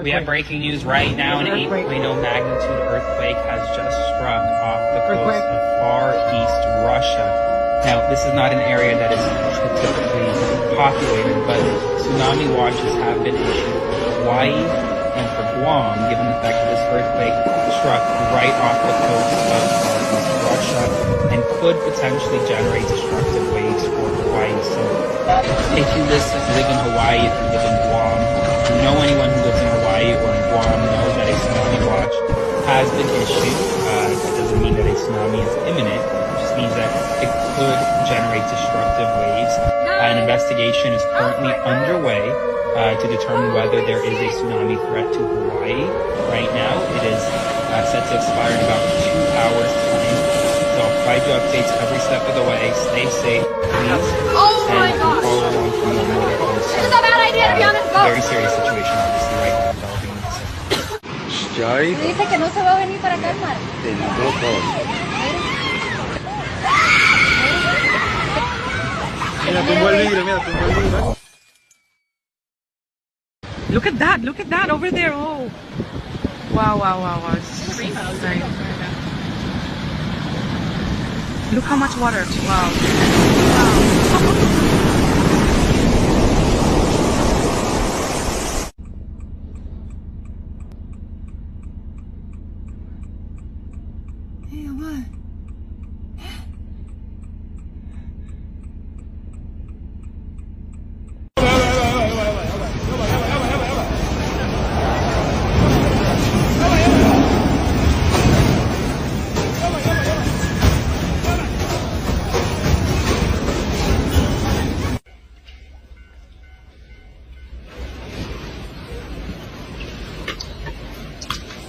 We have breaking news right now. An 8.0 magnitude earthquake has just struck off the coast of Far East Russia. Now, this is not an area that is typically populated, but tsunami watches have been issued for Hawaii and for Guam, given the fact that this earthquake struck right off the coast of Far East Russia and could potentially generate destructive waves for Hawaii. So, if you live in Hawaii, if you live in Guam, if you know anyone who lives in Hawaii or in Guam, know that a tsunami watch has been issued. That doesn't mean that a tsunami is imminent. It just means that it could generate destructive waves. An investigation is currently underway to determine whether there is a tsunami threat to Hawaii. Right now, it is set to expire in about 2 hours time. So I'll provide you updates every step of the way. Stay safe, please. Oh my gosh! Follow along for more notifications. This is a bad idea to be on this boat. Very serious situation, obviously, right now developing in the Pacific. Ya ahí Dice que no se va a venir para acá, Mar. entró todo. Mira, tumbó el vidrio, mira, tumbó el vidrio. Look at that over there. Oh, wow. It's very Look how much water. Wow.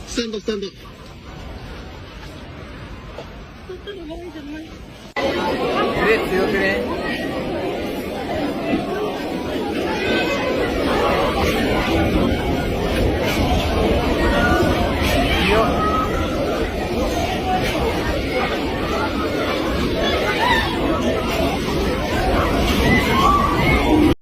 Stand up. 그래, 그래.